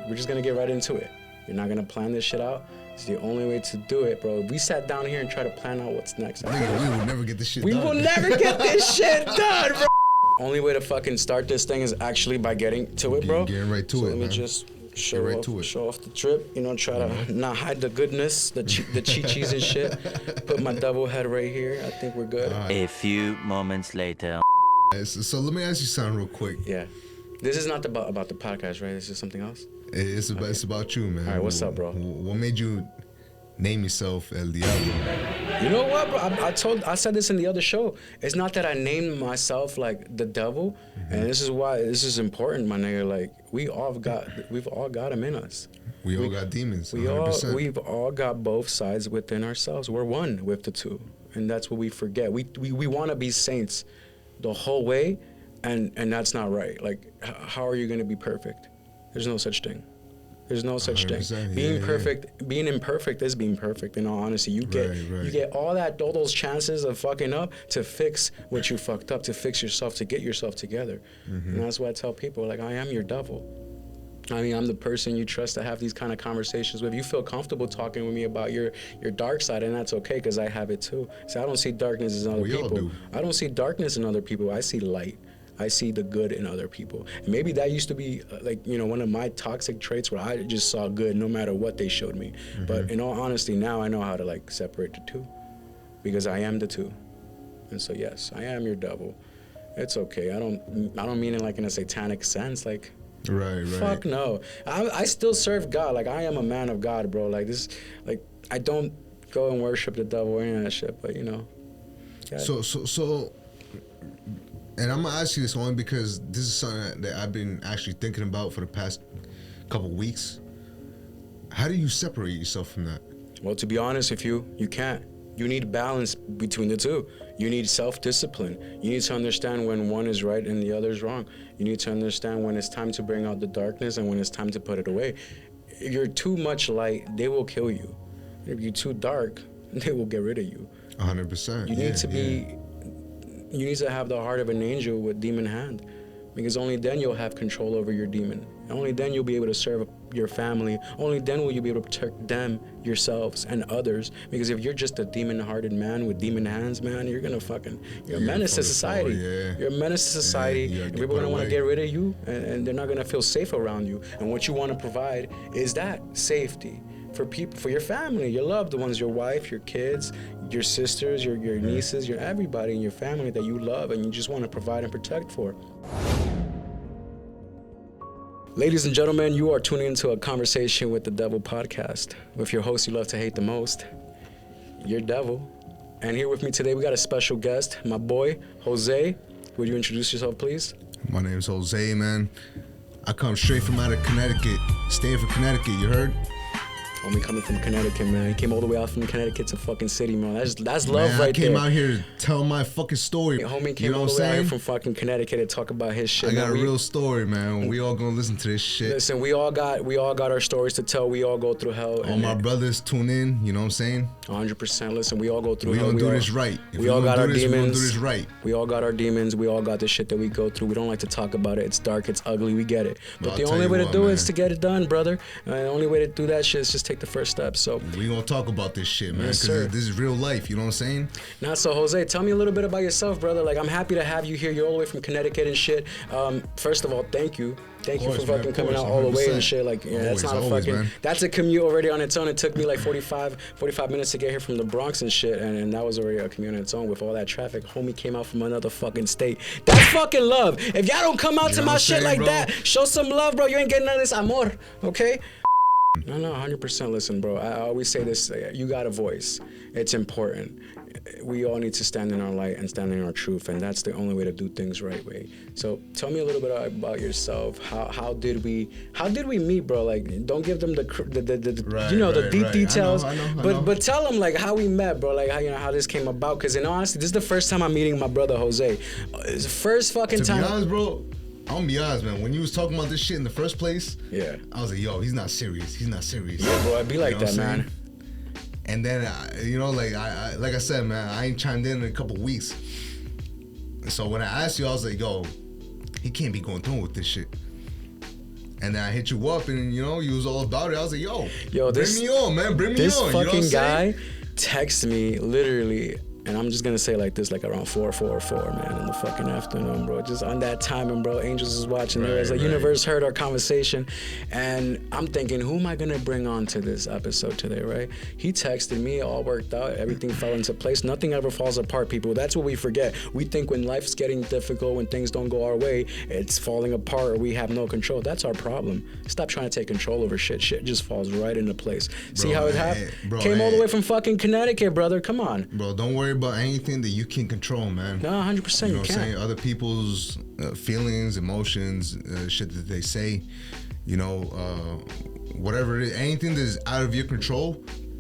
we're just gonna get right into it. You're not gonna plan this shit out. It's the only way to do it, bro. If we sat down here and try to plan out what's next, we will never get this shit we done. will never get this shit done, bro. Only way to fucking start this thing is actually by getting to it, bro. Getting right to so it, let me man. just show off the trip. You know, try to not hide the goodness, the chi-chis and shit. Put my double head right here. I think we're good. A few moments later. So let me ask you something real quick. Yeah. This is not about the podcast, right? This is something else? It's about you, man. All right, what's up, bro? What made you name yourself El Diablo? You know what, bro? I said this in the other show. It's not that I named myself like the devil, and this is why this is important, my nigga. Like we've all got them in us. We all got demons. We've all got both sides within ourselves. We're one with the two, and that's what we forget. We want to be saints the whole way, and that's not right. Like, how are you gonna be perfect? There's no such thing. There's no such thing. Being perfect, being imperfect is being perfect. In all honesty, you get all those chances of fucking up to fix what you fucked up, to fix yourself, to get yourself together. And that's why I tell people, like, I am your devil. I mean, I'm the person you trust to have these kind of conversations with. You feel comfortable talking with me about your dark side, and that's okay, because I have it too. So I don't see darkness in other people. All do. I don't see darkness in other people. I see light. I see the good in other people. And maybe that used to be like, you know, one of my toxic traits, where I just saw good no matter what they showed me. But in all honesty, now I know how to like separate the two, because I am the two. And so yes, I am your devil. It's okay. I don't mean it like in a satanic sense. Like, right. Fuck no. I still serve God. Like, I am a man of God, bro. Like this, like I don't go and worship the devil or any of that shit. But you know. Yeah. So. And I'm gonna ask you this only because this is something that I've been actually thinking about for the past couple weeks. How do you separate yourself from that? Well, to be honest with you, you can't. You need balance between the two. You need self-discipline. You need to understand when one is right and the other is wrong. You need to understand when it's time to bring out the darkness and when it's time to put it away. If you're too much light, they will kill you. If you're too dark, they will get rid of you. 100%. You need to be. You need to have the heart of an angel with demon hand, because only then you'll have control over your demon. Only then you'll be able to serve your family. Only then will you be able to protect them, yourselves, and others. Because if you're just a demon-hearted man with demon hands, man, you're a menace to society. You're a menace to society. And people are gonna want to get rid of you, and they're not gonna feel safe around you. And what you want to provide is that safety for people, for your family, your loved ones, your wife, your kids, your sisters, your nieces, your everybody in your family that you love and you just want to provide and protect for. Ladies and gentlemen, you are tuning into a conversation with the Devil podcast with your host you love to hate the most, your devil. And here with me today, we got a special guest, my boy, Jose. Would you introduce yourself, please? My name's Jose, man. I come straight from out of Connecticut, Stanford, Connecticut, you heard? Homie coming from Connecticut, man. He came all the way out from Connecticut to fucking city, man. That's love man, right there. I came out here to tell my fucking story. Homie came all the way out here from fucking Connecticut to talk about his shit. I got a real story, man. We all gonna listen to this shit. Listen, we all got our stories to tell. We all go through hell. All my brothers tune in, you know what I'm saying? 100%. Listen, we all go through hell. We gonna do this right. We all got our demons. We gonna do this right. We all got our demons. We all got the shit that we go through. We don't like to talk about it. It's dark. It's ugly. We get it. But the only way to do it is to get it done, brother. The only way to do that shit is just take the first step. So we gonna talk about this shit, man, because this is real life, you know what I'm saying? Now, so Jose, tell me a little bit about yourself, brother. Like, I'm happy to have you here. You're all the way from Connecticut and shit. First of all, thank you. Thank you for fucking coming out all the way and shit. Like, yeah, that's not a fucking, that's a commute already on its own. It took me like 45 minutes to get here from the Bronx and shit, and that was already a commute on its own with all that traffic. Homie came out from another fucking state. That's fucking love. If y'all don't come out to my shit like that, show some love, bro. You ain't getting none of this amor, okay? No, 100%. Listen, bro, I always say this, you got a voice. It's important. We all need to stand in our light and stand in our truth, and that's the only way to do things right way. So tell me a little bit about yourself. How did we meet, bro? Like, don't give them the deep details, I know. But tell them like how we met, bro. Like how this came about. Because in honesty, this is the first time I'm meeting my brother Jose. It's the first fucking time. To be honest, bro, I'm gonna be honest, man. When you was talking about this shit in the first place, yeah, I was like, yo, he's not serious. Yeah, bro, I'd be like that, man. And then, like I said, man, I ain't chimed in a couple weeks. So when I asked you, I was like, yo, he can't be going through with this shit. And then I hit you up, and you was all about it. I was like, yo, bring me on, man, bring me on. This fucking guy texted me literally, and I'm just gonna say like this, like around 4 man, in the fucking afternoon, bro. Just on that timing, bro. Angels is watching. There was universe heard our conversation, and I'm thinking, who am I gonna bring on to this episode today, right? He texted me, all worked out, everything fell into place. Nothing ever falls apart, people. That's what we forget. We think when life's getting difficult, when things don't go our way, it's falling apart or we have no control. That's our problem. Stop trying to take control over shit. Shit just falls right into place. See how it happened? Came all the way from fucking Connecticut, brother. Come on. Bro, don't worry about anything that you can control, man. No, 100%. You know what I'm can't. saying? Other people's feelings, emotions, shit that they say, whatever it is, anything that is out of your control,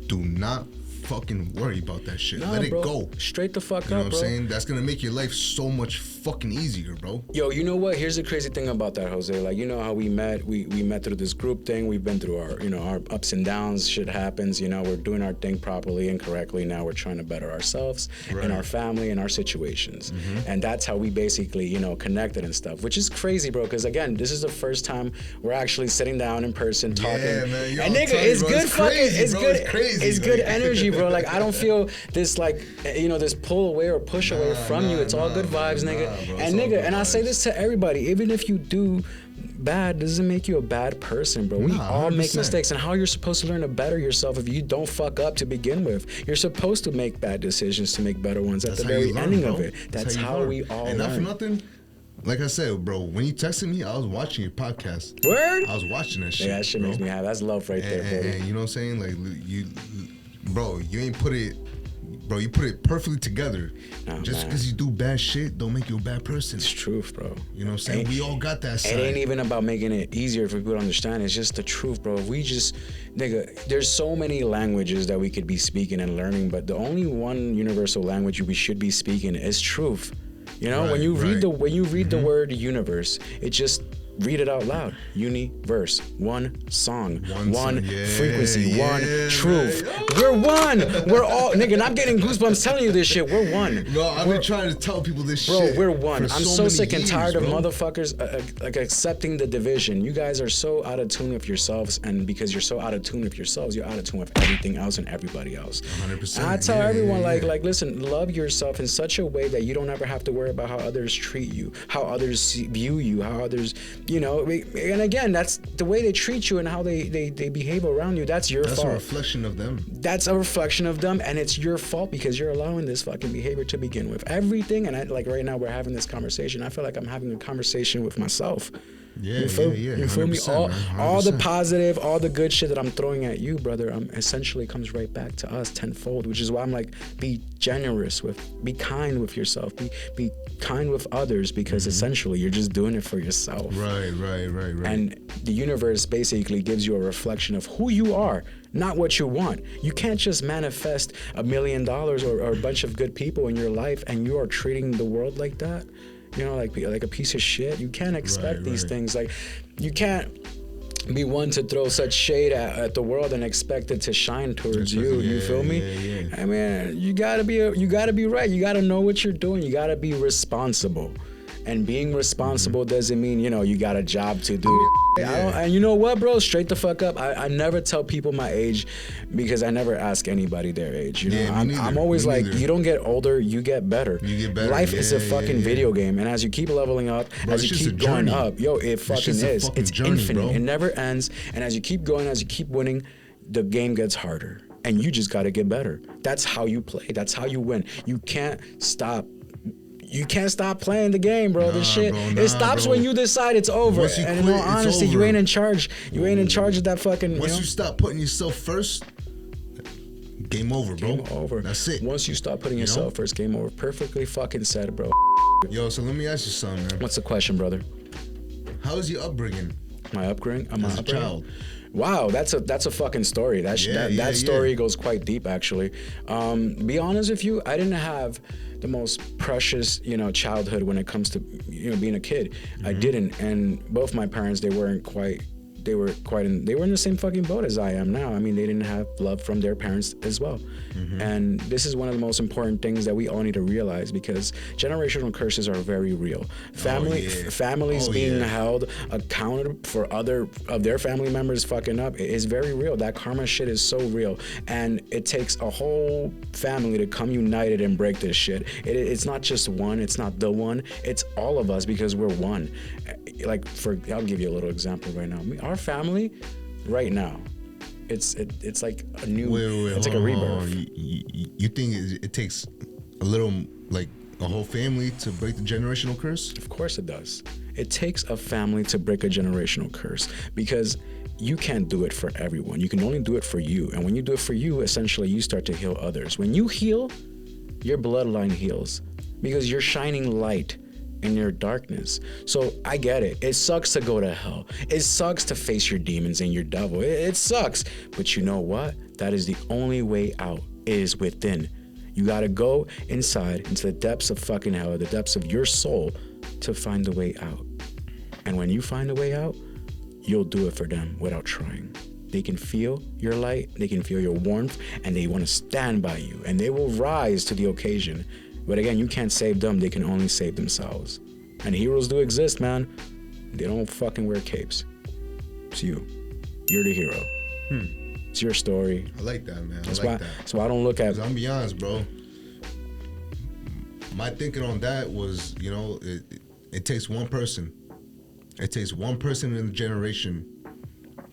do not fucking worry about that shit. Nah, Let it bro. go. Straight the fuck up, You know what bro. I'm saying? That's gonna make your life so much fucking easier, bro. Yo, you know what? Here's the crazy thing about that, Jose. Like, you know how we met? We met through this group thing. We've been through our, our ups and downs. Shit happens. We're doing our thing properly and correctly. Now we're trying to better ourselves and our family and our situations. Mm-hmm. And that's how we basically, connected and stuff, which is crazy, bro. Because again, this is the first time we're actually sitting down in person talking. Yeah, man. Yo, and nigga, it's bro, good it's fucking, crazy, it's bro. good, it's crazy, it's good energy, bro. Like I don't feel this like, this pull away or push away from you. It's all good vibes, nigga. Bro, and nigga, and I say this to everybody, even if you do bad, doesn't make you a bad person, bro. We all 100%. make mistakes, and how you're supposed to learn to better yourself if you don't fuck up to begin with. You're supposed to make bad decisions to make better ones at the very ending of it. That's how we all learn. learn. And not for nothing, like I said, bro, when you texted me, I was watching your podcast. Word? I was watching that shit. Yeah, that shit makes me happy. That's love right there, bro. And you know what I'm saying? Like, you ain't put it... Bro, you put it perfectly together. Just because you do bad shit don't make you a bad person. It's truth, bro. You know what I'm saying? We all got that side. It ain't even about making it easier for people to understand. It's just the truth, bro. If we just, nigga, there's so many languages that we could be speaking and learning, but the only one universal language we should be speaking is truth. When you read the word universe, it just read it out loud. Universe. One song. One frequency. One truth. Man. We're one. We're all, nigga, and I'm getting goosebumps telling you this shit. We're one. No, I've been trying to tell people this shit. Bro, we're one. I'm so sick and tired of bro. motherfuckers like accepting the division. You guys are so out of tune with yourselves, and because you're so out of tune with yourselves, you're out of tune with everything else and everybody else. 100%. And I tell everyone, like, listen, love yourself in such a way that you don't ever have to worry about how others treat you, how others view you, how others, and again, that's the way they treat you and how they behave around you. That's your fault. That's a reflection of them. That's a reflection of them, and it's your fault because you're allowing this fucking behavior to begin with. Everything, and right now we're having this conversation. I feel like I'm having a conversation with myself. You feel me? All the positive, all the good shit that I'm throwing at you, brother, essentially comes right back to us tenfold, which is why I'm like, be kind with yourself, be kind with others, because essentially you're just doing it for yourself. Right. And the universe basically gives you a reflection of who you are, not what you want. You can't just manifest $1 million or a bunch of good people in your life and you are treating the world like that. Like a piece of shit. You can't expect these things. Like, you can't be one to throw such shade at the world and expect it to shine towards you. You feel me? I mean, you gotta be right. You gotta know what you're doing. You gotta be responsible. And being responsible doesn't mean, you got a job to do. And you know what, bro? Straight the fuck up. I never tell people my age because I never ask anybody their age. I'm always like, you don't get older, you get better. Life is a fucking video game. And as you keep leveling up, as you keep going up, it fucking is. It's infinite. Bro. It never ends. And as you keep going, as you keep winning, the game gets harder. And you just gotta get better. That's how you play. That's how you win. You can't stop playing the game, bro. This shit, it stops when you decide it's over. And in all honesty, you ain't in charge. You ain't in charge of that fucking. Once you stop putting yourself first, game over, bro. Game over. That's it. Once you stop putting yourself first, game over. Perfectly fucking said, bro. Yo, so let me ask you something, man. What's the question, brother? How was your upbringing? My upbringing? As a child. Wow, that's a fucking story. That story goes quite deep, actually. Be honest with you, I didn't have the most precious, childhood when it comes to, being a kid. I didn't, and both my parents, they weren't quite they were in the same fucking boat as I am now. I mean, they didn't have love from their parents as well. And this is one of the most important things that we all need to realize, because generational curses are very real. Families being held accountable for other of their family members fucking up is very real. That karma shit is so real, and it takes a whole family to come united and break this shit. It's not just one, it's not the one, it's all of us, because we're one. Like, I'll give you a little example right now. Our family right now, it's like a new, it's like a rebirth. You think it takes a little, like a whole family to break the generational curse? Of course it does. It takes a family to break a generational curse, because you can't do it for everyone. You can only do it for you. And when you do it for you, essentially you start to heal others. When you heal, your bloodline heals, because you're shining light in your darkness. So I get it. It sucks to go to hell. It sucks to face your demons and your devil. It sucks. But you know what? That is the only way out, is within. You gotta go inside, into the depths of fucking hell, the depths of your soul, to find the way out. And when you find a way out, you'll do it for them without trying. They can feel your light, they can feel your warmth, and they want to stand by you, and they will rise to the occasion. But again, you can't save them, they can only save themselves. And heroes do exist, man. They don't fucking wear capes. It's you. You're the hero. It's your story. I like that, man. That's that. So I don't look at... 'Cause I'm be honest, bro. My thinking on that was, you know, it takes one person. It takes one person in the generation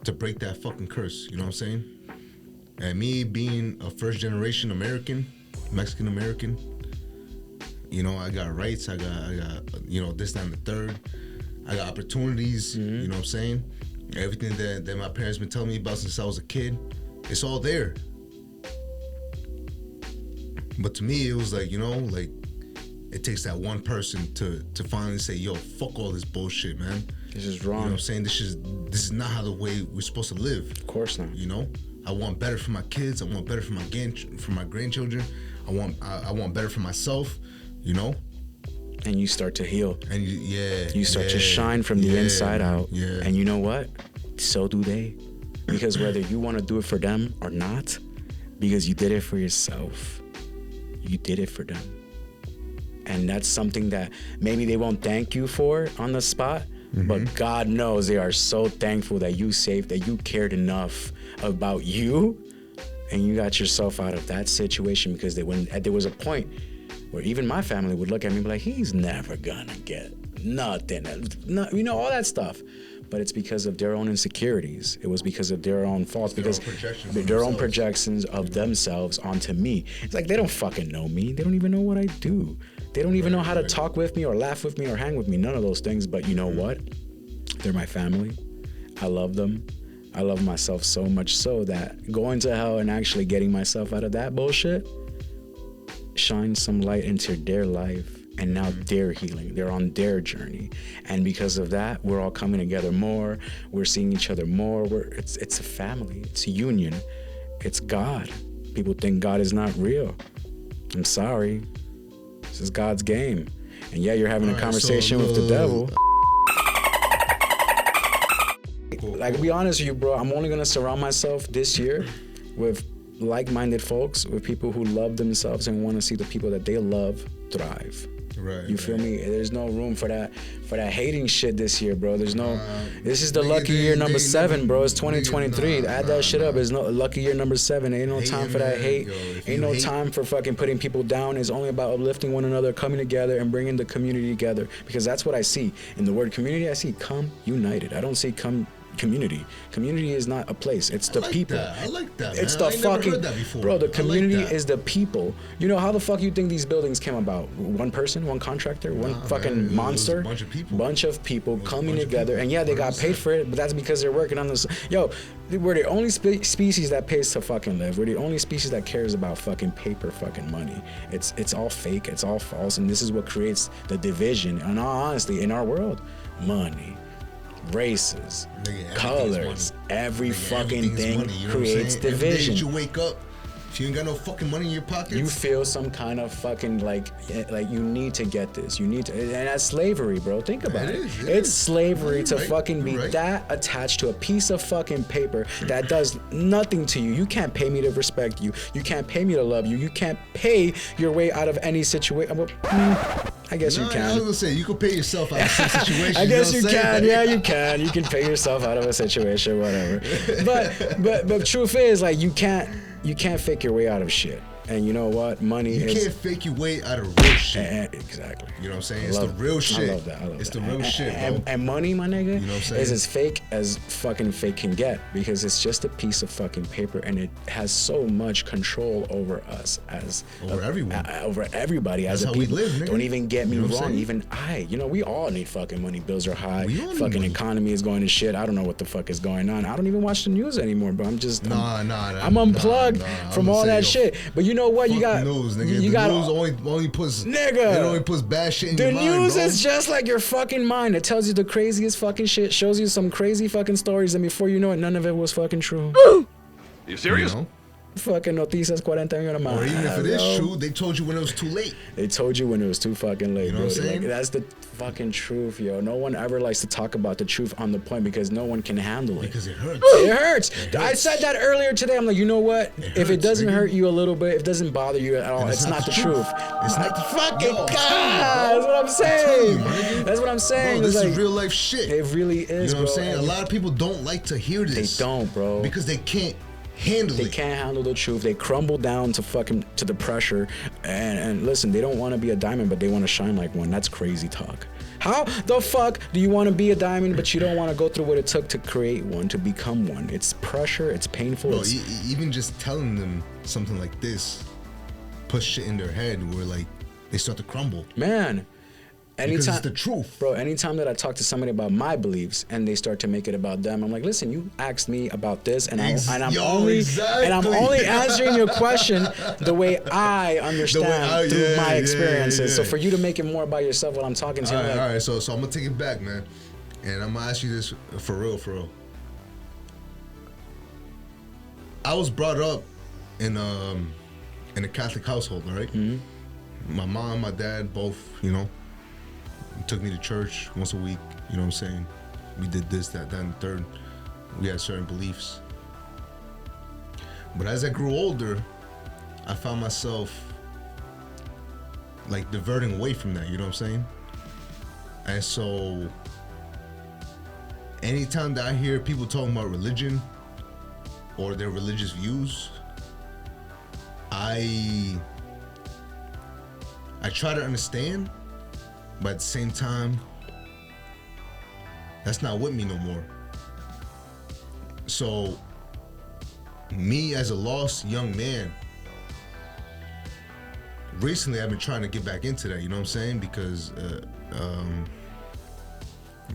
to break that fucking curse. You know what I'm saying? And me being a first generation American, Mexican American, you know, I got rights. I got, you know, this, that, and the third. I got opportunities. You know what I'm saying? Everything that my parents been telling me about since I was a kid, it's all there. But to me, it was like, you know, like, it takes that one person to finally say, yo, fuck all this bullshit, man. This is wrong. You know what I'm saying? This is not how the way we're supposed to live. Of course not. You know? I want better for my kids. I want better for my grandchildren. I want better for myself, you know? And you start to heal. And you start to shine from the inside out. Yeah. And you know what? So do they. Because whether you want to do it for them or not, because you did it for yourself, you did it for them. And that's something that maybe they won't thank you for on the spot, but God knows they are so thankful that you saved, that you cared enough about you, and you got yourself out of that situation. Because there was a point where even my family would look at me and be like, he's never gonna get nothing, you know, all that stuff. But it's because of their own insecurities. It was because of their own faults, because their own projections of themselves onto me. It's like, they don't fucking know me. They don't even know what I do. They don't even know how to talk with me or laugh with me or hang with me. None of those things. But you know what? They're my family. I love them. I love myself so much so that going to hell and actually getting myself out of that bullshit shines some light into their life. And now they're healing. They're on their journey. And because of that, we're all coming together more. We're seeing each other more. It's a family. It's a union. It's God. People think God is not real. I'm sorry. This is God's game. And yeah, you're having a conversation with the devil. Like, to be honest with you, bro, I'm only going to surround myself this year with like-minded folks, with people who love themselves and want to see the people that they love thrive. Right. You feel me? There's no room for that hating shit this year, bro. There's no. This is the lucky year number 7, bro. It's 2023. Add that shit up. It's no lucky year number 7. Ain't no time for that hate. Ain't no time for fucking putting people down. It's only about uplifting one another, coming together, and bringing the community together. Because that's what I see in the word community. I see come united. I don't see come community. Community is not a place. It's the people. I like that. It's man. the fucking. Heard that before. Bro, the community is the people. You know how the fuck you think these buildings came about? One person, one contractor, one fucking monster. A bunch of people. Bunch of people coming together, and yeah, they got paid for it, but that's because they're working on this. Yo, we're the only species that pays to fucking live. We're the only species that cares about fucking paper, fucking money. It's all fake. It's all false, and this is what creates the division. And honestly, in our world, money. Races, colors, every fucking thing creates division. Every day that you wake up, If you ain't got no fucking money in your pockets, you feel some kind of fucking like you need to get this. You need to, and that's slavery, bro. Think about it. It's slavery to fucking be that attached to a piece of fucking paper that does nothing to you. You can't pay me to respect you. You can't pay me to love you. You can't pay your way out of any situation. I guess you can. I was gonna say you can pay yourself out of some situation. I guess you can. Yeah, you can. You can pay yourself out of a situation, whatever. But truth is, like, you can't fake your way out of shit. And you know what? Money you is... You can't fake your way out of real shit. Exactly. You know what I'm saying? It's the real shit. I love that. It's the real shit, bro. And money, my nigga, you know what I'm saying? is as fake as fucking fake can get, because it's just a piece of fucking paper, and it has so much control over us as... Over everyone. Over everybody. That's as a how people. We live, nigga. Don't even get me wrong. Saying? Even we all need fucking money. Bills are high. Fucking economy is going to shit. I don't know what the fuck is going on. I don't even watch the news anymore, bro. I'm just... I'm unplugged from all that shit. But you know what? You got... News, nigga. The news only puts nigga. It only puts bad shit in your mind. The news is just like your fucking mind. It tells you the craziest fucking shit, shows you some crazy fucking stories, and before you know it, none of it was fucking true. You serious? You know? Fucking noticias 41 más. Or even if it is true, they told you when it was too late. They told you when it was too fucking late, you know bro. What I'm saying? Like, that's the fucking truth, yo. No one ever likes to talk about the truth on the point because no one can handle it. Because it hurts. It hurts. I said that earlier today. I'm like, you know what? If it doesn't hurt you a little bit, if it doesn't bother you at all, it's not the truth. It's not the fucking God. That's what I'm saying. That's what I'm saying. Bro, this is real life shit. It really is. You know what I'm saying? A lot of people don't like to hear this. They don't, bro. Because they can't handle it. They can't handle the truth. They crumble down to the pressure. And listen, they don't want to be a diamond, but they want to shine like one. That's crazy talk. How the fuck do you want to be a diamond, but you don't want to go through what it took to create one, to become one? It's pressure. It's painful. Bro, even just telling them something like this puts shit in their head where like they start to crumble. Man. Because it's the truth. Bro, anytime that I talk to somebody about my beliefs and they start to make it about them, I'm like, listen, you asked me about this, and I'm only answering your question the way I understand through my experiences. So for you to make it more about yourself while I'm talking to you, all right. So I'm gonna take it back, man, and I'm gonna ask you this for real. I was brought up in a Catholic household, all right? Mm-hmm. My mom, my dad, both, you know, took me to church once a week, you know what I'm saying? We did this, that, and the third. We had certain beliefs. But as I grew older, I found myself like diverting away from that, you know what I'm saying? And so anytime that I hear people talking about religion or their religious views, I try to understand, but at the same time, that's not with me no more. So, me as a lost young man, recently I've been trying to get back into that, you know what I'm saying? Because, to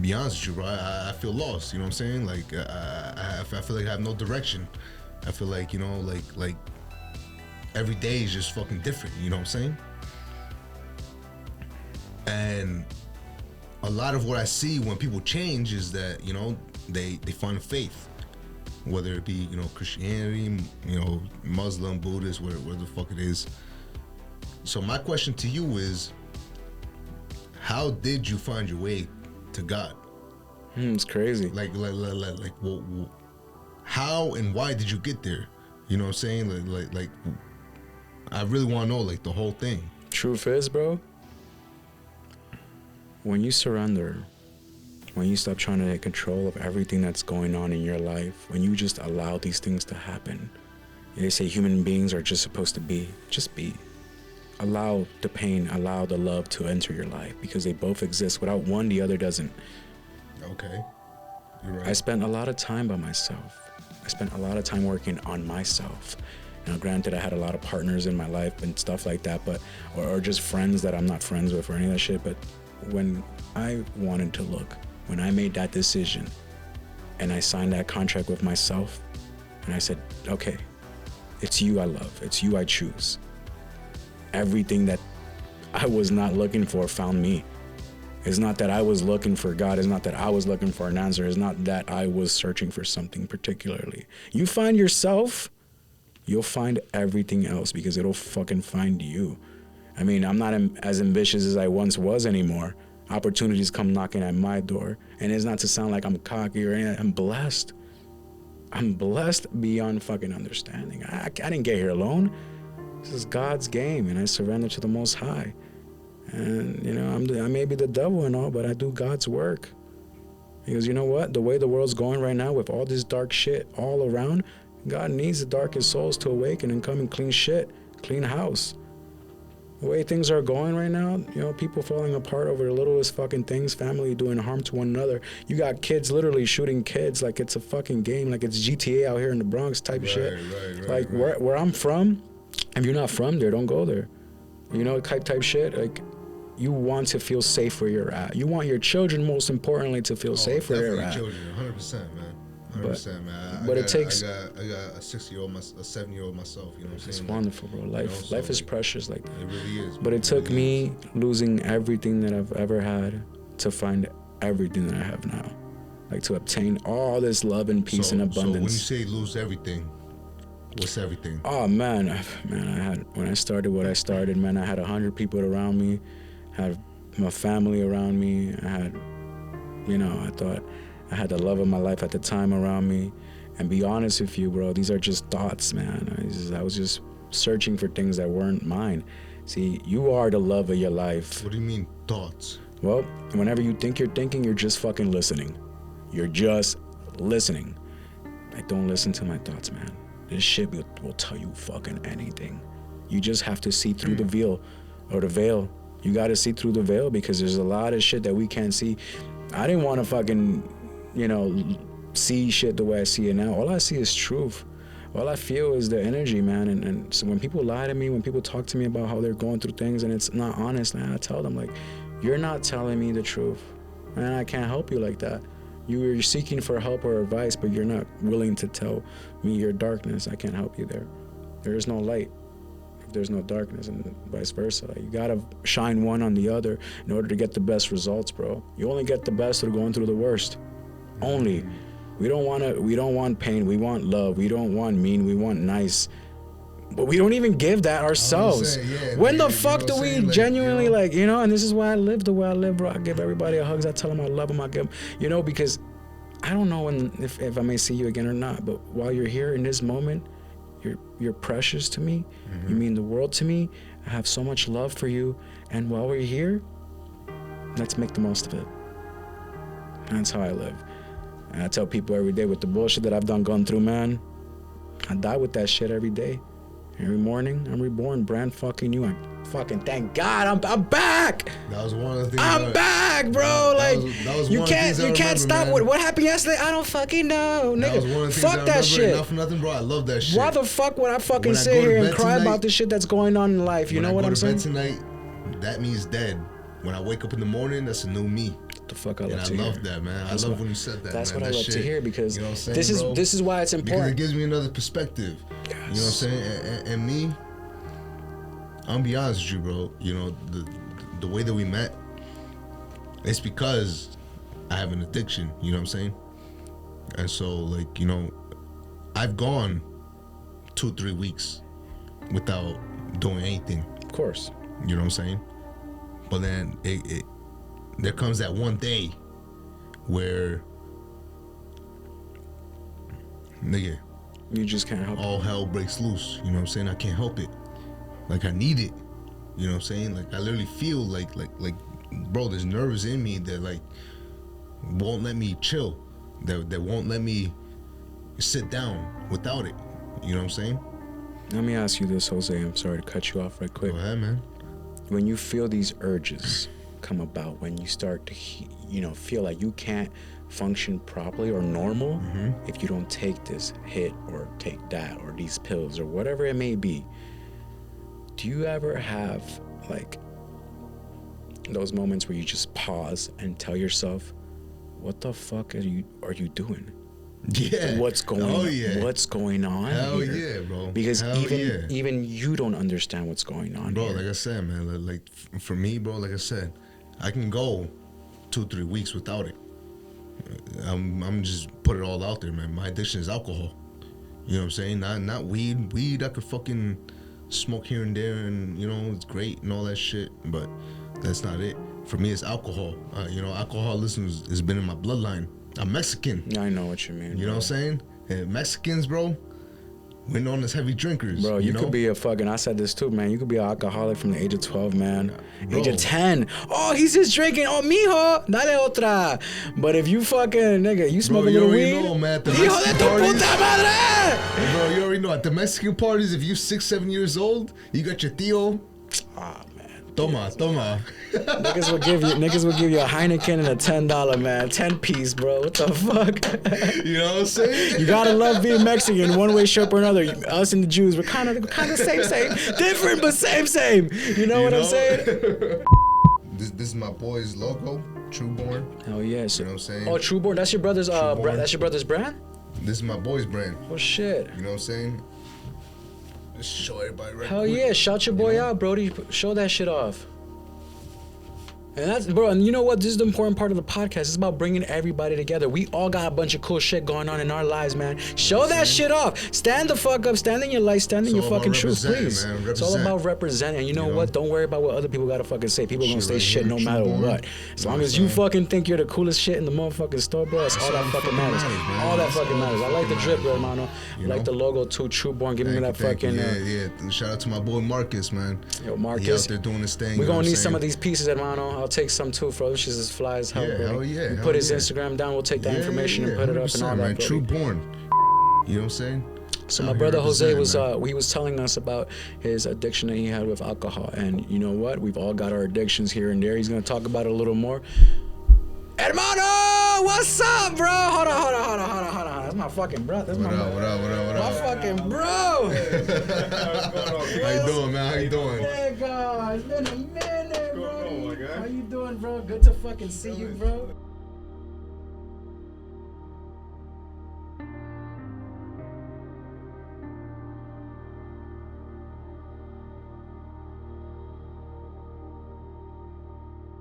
be honest with you, bro, I feel lost, you know what I'm saying? Like, I feel like I have no direction. I feel like, you know, like every day is just fucking different, you know what I'm saying? And a lot of what I see when people change is that, you know, they find faith, whether it be, you know, Christianity, you know, Muslim, Buddhist, where the fuck it is. So my question to you is, how did you find your way to God? It's crazy. Like, how and why did you get there? You know what I'm saying? Like, I really want to know, like, the whole thing. Truth is, bro, when you surrender, when you stop trying to take control of everything that's going on in your life, when you just allow these things to happen, they say human beings are just supposed to be, just be. Allow the pain, allow the love to enter your life, because they both exist. Without one, the other doesn't. Okay, you're right. I spent a lot of time by myself. I spent a lot of time working on myself. Now, granted, I had a lot of partners in my life and stuff like that, but or just friends that I'm not friends with or any of that shit, but when I wanted to look, when I made that decision and I signed that contract with myself and I said, okay, it's you I love, it's you I choose. Everything that I was not looking for found me. It's not that I was looking for God, it's not that I was looking for an answer, it's not that I was searching for something particularly. You find yourself, you'll find everything else because it'll fucking find you. I mean, I'm not as ambitious as I once was anymore. Opportunities come knocking at my door. And it's not to sound like I'm cocky or anything. I'm blessed. I'm blessed beyond fucking understanding. I didn't get here alone. This is God's game, and I surrender to the Most High. And, you know, I may be the devil and all, but I do God's work. Because you know what? The way the world's going right now with all this dark shit all around, God needs the darkest souls to awaken and come and clean shit, clean house. The way things are going right now, you know, people falling apart over the littlest fucking things, family doing harm to one another. You got kids literally shooting kids like it's a fucking game, like it's GTA out here in the Bronx type of shit. Like where I'm from, if you're not from there, don't go there. You know, type shit. Like, you want to feel safe where you're at. You want your children, most importantly, to feel safe where they're at. Children, 100%, man. 100%, man. But it takes. I got a 6-year-old, a 7-year-old myself. You know what I'm saying? It's wonderful, bro. Life is precious like that. It really is. But it took me losing everything that I've ever had to find everything that I have now. Like, to obtain all this love and peace and abundance. So when you say lose everything, what's everything? Oh man, when I started what I started, man, I had 100 people around me, had my family around me. I had, you know, I thought I had the love of my life at the time around me. And be honest with you, bro, these are just thoughts, man. I was just searching for things that weren't mine. See, you are the love of your life. What do you mean, thoughts? Well, whenever you think you're thinking, you're just fucking listening. You're just listening. I don't listen to my thoughts, man. This shit will tell you fucking anything. You just have to see through the veil, or the veil. You got to see through the veil, because there's a lot of shit that we can't see. I didn't want to fucking, you know, see shit the way I see it now. All I see is truth. All I feel is the energy, man. And so when people lie to me, when people talk to me about how they're going through things and it's not honest, man, I tell them, like, you're not telling me the truth. Man, I can't help you like that. You're seeking for help or advice, but you're not willing to tell me your darkness. I can't help you there. There is no light if there's no darkness, and vice versa. You gotta shine one on the other in order to get the best results, bro. You only get the best through going through the worst. Only. We don't want pain. We want love. We don't want mean. We want nice. But we don't even give that ourselves. When the fuck do we genuinely, like, you know, and this is why I live the way I live, bro. I give everybody a hug. I tell them I love them. I give them, you know, because I don't know if I may see you again or not, but while you're here in this moment, you're precious to me. Mm-hmm. You mean the world to me. I have so much love for you. And while we're here, let's make the most of it. That's how I live. And I tell people every day, with the bullshit that I've gone through, man, I die with that shit every day. Every morning, I'm reborn, brand fucking new. I fucking thank God I'm back. That was one of the things. I'm back, bro. That was you can't stop. What happened yesterday? I don't fucking know, nigga. That was one of the things fuck that shit. Not for nothing, bro. I love that shit. Why the fuck would I fucking sit here and cry about the shit that's going on in life? You know what I'm saying? Tonight, that means dead. When I wake up in the morning, that's a new me. The fuck I love to hear. I love that, man. I love when you said that. That's man. what I love to hear, because you know what I'm saying, this is why it's important. Because it gives me another perspective. Yes. You know what I'm saying? And me, I'm be honest with you, bro. You know, the way that we met, it's because I have an addiction. You know what I'm saying? And so, like, you know, I've gone 2-3 weeks without doing anything. Of course. You know what I'm saying? But then there comes that one day where, nigga, you just can't help it. All hell breaks loose. You know what I'm saying? I can't help it. Like, I need it. You know what I'm saying? Like, I literally feel like, bro, there's nerves in me that, like, won't let me chill. That won't let me sit down without it. You know what I'm saying? Let me ask you this, Jose. I'm sorry to cut you off right quick. Go ahead, man. When you feel these urges come about, when you start to, you know, feel like you can't function properly or normal if you don't take this hit or take that or these pills or whatever it may be, do you ever have, like, those moments where you just pause and tell yourself, what the fuck are you doing? Yeah. What's going on? What's going on? Hell here? Yeah, bro. Because even you don't understand what's going on, bro. Here. Like I said, man. Like for me, bro. Like I said, I can go 2-3 weeks without it. I'm just put it all out there, man. My addiction is alcohol. You know what I'm saying? Not weed. Weed I could fucking smoke here and there, and you know it's great and all that shit. But that's not it. For me, it's alcohol. You know, alcoholism has been in my bloodline. I'm Mexican. I know what you mean. You know what I'm saying? And Mexicans, bro, we're known as heavy drinkers. Bro, you know? could be a fucking, I said this too, man. You could be an alcoholic from the age of 12, man. Bro. Age of 10. Oh, he's just drinking. Oh, mijo, dale otra. But if you fucking, nigga, you smoke a little weed. Know, man, Hijo de tu puta madre! Bro, you already know. At the Mexican parties, if you 6, 7 years old, you got your tío. Ah, man. Toma. Niggas will give you a Heineken and a $10, man. 10-piece, bro. What the fuck? You know what I'm saying? You gotta love being Mexican one way, shape, or another. Us and the Jews, we're kind of same. Different, but same. You know what I'm saying? This is my boy's logo, Trueborn. Oh yeah. So, you know what I'm saying? Oh, Trueborn. That's your brother's that's your brother's brand? This is my boy's brand. Oh shit. You know what I'm saying? Just show everybody right Hell quick. Yeah, shout your boy out, Brody. Show that shit off. And that's, bro, and you know what? This is the important part of the podcast. It's about bringing everybody together. We all got a bunch of cool shit going on in our lives, man. Show that shit off. Stand the fuck up. Stand in your light. Stand in your fucking truth, please. It's all about representing. And you know what? Don't worry about what other people gotta fucking say. People gonna say shit no matter what. As long as you fucking think you're the coolest shit in the motherfucking store, bro, that's all that fucking matters. All that fucking matters. I like the drip, bro, hermano. I like the logo too. Trueborn, give me that fucking. Yeah. Shout out to my boy Marcus, man. Yo, Marcus. He out there doing his thing. We're gonna need some of these pieces, hermano. I'll take some too, bro. She's as fly as hell, bro. Yeah, we put his Instagram down. We'll take that information and put it up and all that, bro. Trueborn. You know what I'm saying? So my brother Jose was he was telling us about his addiction that he had with alcohol, and you know what? We've all got our addictions here and there. He's gonna talk about it a little more. Hermano, what's up, bro? Hold on. That's my fucking brother. That's what up? My fucking bro. How you doing, man? How you doing? It's been a minute, bro. How you doing, bro? Good to fucking see you, bro.